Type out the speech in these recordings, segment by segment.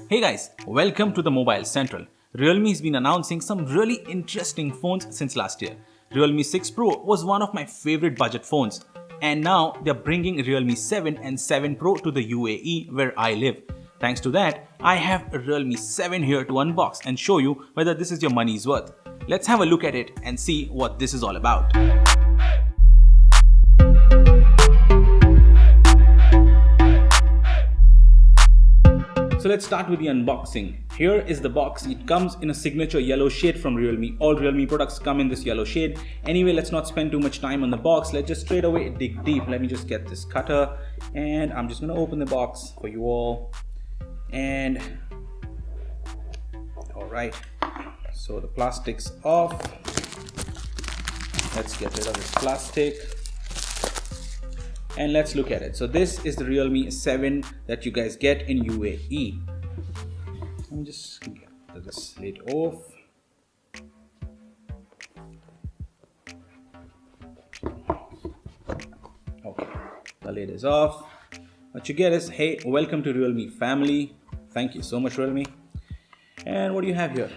Hey guys, welcome to the Mobile Central. Realme has been announcing some really interesting phones since last year. Realme 6 Pro was one of my favorite budget phones, and now they're bringing Realme 7 and 7 Pro to the UAE where I live. Thanks to that, I have a Realme 7 here to unbox and show you whether this is your money's worth. Let's have a look at it and see what this is all about. So let's start with the unboxing. Here is the box. It comes in a signature yellow shade from Realme. All Realme products come in this yellow shade. Anyway, let's not spend too much time on the box. Let's just straight away dig deep. Let me just get this cutter and I'm just going to open the box for you all. And alright, so the plastic's off. Let's get rid of this plastic. And let's look at it. So this is the Realme 7 that you guys get in UAE. Let me just get this lid off. Okay, the lid is off. What you get is, hey, welcome to Realme family. Thank you so much, Realme. And what do you have here?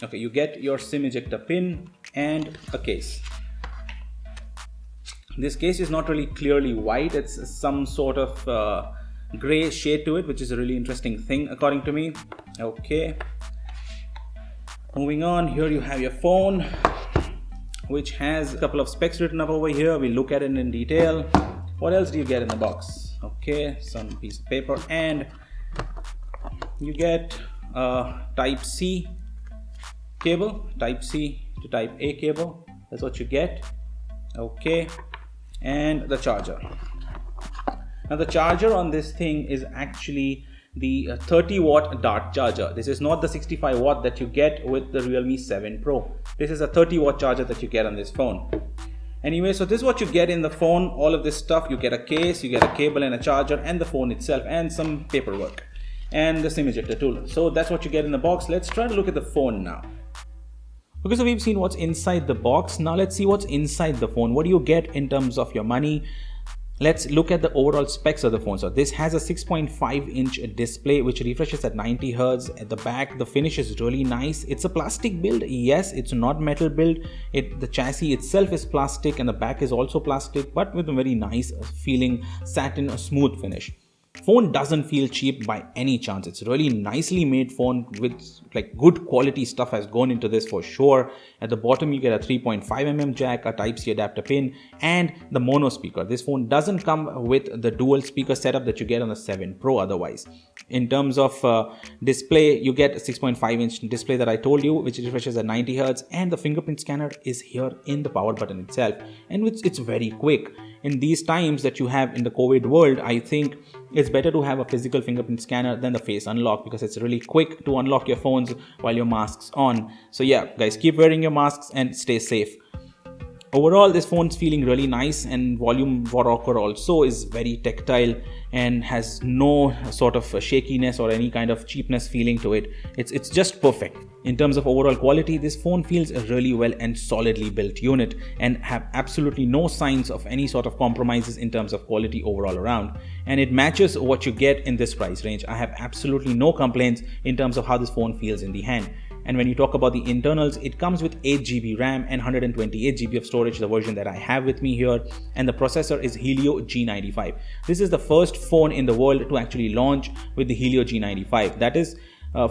Okay, you get your SIM ejector pin and a case. This case is not really clearly white. It's some sort of gray shade to it, which is a really interesting thing according to me. Okay, moving on. Here you have your phone, which has a couple of specs written up over here. We'll look at it in detail. What else do you get in the box? Okay, some piece of paper, and you get a Type-C cable, Type-C to Type-A cable. That's what you get. Okay, and the charger. Now the charger on this thing is actually the 30 watt dart charger. This is not the 65 watt that you get with the Realme 7 Pro. This is a 30 watt charger that you get on this phone. Anyway, so this is what you get in the phone. All of this stuff, you get a case, you get a cable and a charger, and the phone itself, and some paperwork and the SIM ejector tool. So that's what you get in the box. Let's try to look at the phone now. Okay, so we've seen what's inside the box. Now let's see what's inside the phone. What do you get in terms of your money? Let's look at the overall specs of the phone. So this has a 6.5-inch display which refreshes at 90 Hz. At the back, the finish is really nice. It's a plastic build. Yes, it's not metal build. The chassis itself is plastic and the back is also plastic, but with a very nice feeling satin smooth finish. Phone doesn't feel cheap by any chance. It's a really nicely made phone with like good quality stuff has gone into this for sure. At the bottom you get a 3.5mm jack, a Type-C adapter pin, and the mono speaker. This phone doesn't come with the dual speaker setup that you get on the 7 Pro otherwise. In terms of display, you get a 6.5-inch display that I told you, which refreshes at 90 Hz, and the fingerprint scanner is here in the power button itself, and it's very quick. In these times that you have in the COVID world, I think it's better to have a physical fingerprint scanner than the face unlock, because it's really quick to unlock your phones while your mask's on. So yeah, guys, keep wearing your masks and stay safe. Overall, this phone's feeling really nice, and volume rocker also is very tactile and has no sort of shakiness or any kind of cheapness feeling to it. It's just perfect. In terms of overall quality, this phone feels a really well and solidly built unit and have absolutely no signs of any sort of compromises in terms of quality overall around. And it matches what you get in this price range. I have absolutely no complaints in terms of how this phone feels in the hand. And when you talk about the internals, it comes with 8GB RAM and 128GB of storage, the version that I have with me here. And the processor is Helio G95. This is the first phone in the world to actually launch with the Helio G95. That is a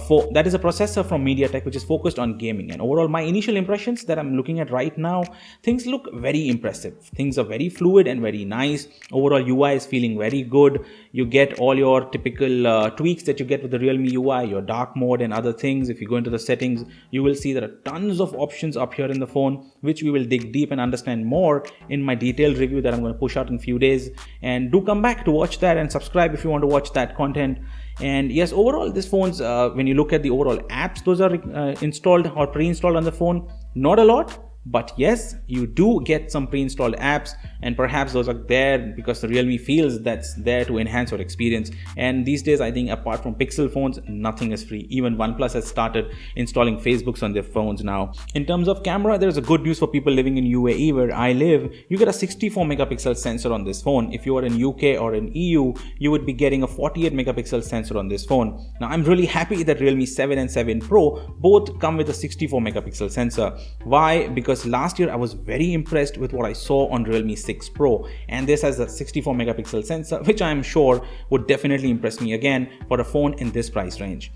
processor from MediaTek which is focused on gaming. And overall, my initial impressions that I'm looking at right now, things look very impressive. Things are very fluid and very nice. Overall UI is feeling very good. You get all your typical tweaks that you get with the Realme UI, your dark mode and other things. If you go into the settings, you will see there are tons of options up here in the phone, which we will dig deep and understand more in my detailed review that I'm going to push out in a few days. And do come back to watch that and subscribe if you want to watch that content. And yes, overall, this phone's, when you look at the overall apps, those are installed or pre-installed on the phone. Not a lot, But yes, you do get some pre-installed apps, and perhaps those are there because the Realme feels that's there to enhance your experience. And these days, I think apart from Pixel phones, nothing is free. Even OnePlus has started installing Facebooks on their phones now. In terms of camera, there's a good news for people living in UAE, where I live. You get a 64 megapixel sensor on this phone. If you are in UK or in EU, you would be getting a 48 megapixel sensor on this phone. Now, I'm really happy that Realme 7 and 7 Pro both come with a 64 megapixel sensor. Why? Because last year I was very impressed with what I saw on Realme 6 Pro, and this has a 64 megapixel sensor, which I am sure would definitely impress me again for a phone in this price range.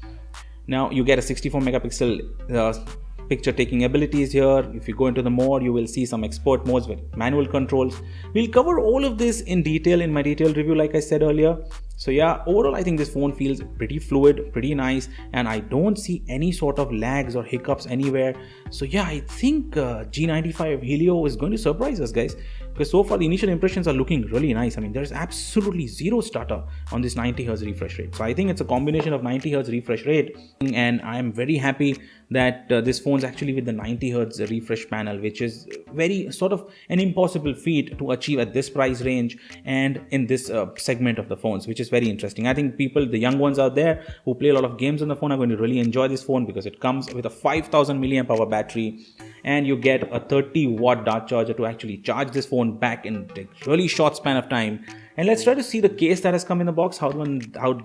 Now you get a 64 megapixel picture taking abilities here. If you go into the mode, you will see some expert modes with manual controls. We'll cover all of this in detail in my detailed review, like I said earlier. So yeah, overall I think this phone feels pretty fluid, pretty nice, and I don't see any sort of lags or hiccups anywhere. So yeah, I think G95 Helio is going to surprise us, guys, because so far the initial impressions are looking really nice. I mean, there's absolutely zero stutter on this 90Hz refresh rate. So I think it's a combination of 90Hz refresh rate, and I'm very happy that this phone's actually with the 90Hz refresh panel, which is very sort of an impossible feat to achieve at this price range and in this segment of the phones, which is very interesting. I think people, the young ones out there who play a lot of games on the phone, are going to really enjoy this phone because it comes with a 5000 milliamp hour battery, and you get a 30-watt dart charger to actually charge this phone back in a really short span of time. And let's try to see the case that has come in the box, how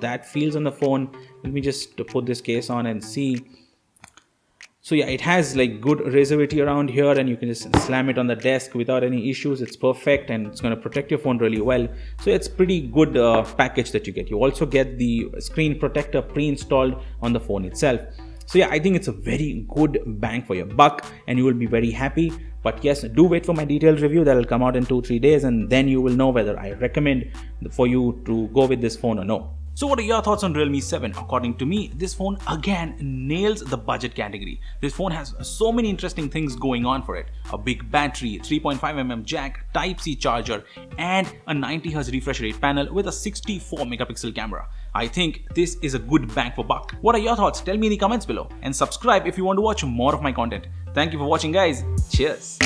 that feels on the phone. Let me just put this case on and see. So yeah, it has like good resistivity around here, and you can just slam it on the desk without any issues. It's perfect, and it's going to protect your phone really well. So it's pretty good package that you get. You also get the screen protector pre-installed on the phone itself. So yeah, I think it's a very good bang for your buck, and you will be very happy. But yes, do wait for my detailed review that will come out in 2-3 days, and then you will know whether I recommend for you to go with this phone or no. So what are your thoughts on Realme 7? According to me, this phone again nails the budget category. This phone has so many interesting things going on for it. A big battery, 3.5mm jack, Type-C charger, and a 90Hz refresh rate panel with a 64 megapixel camera. I think this is a good bang for buck. What are your thoughts? Tell me in the comments below, and subscribe if you want to watch more of my content. Thank you for watching, guys. Cheers.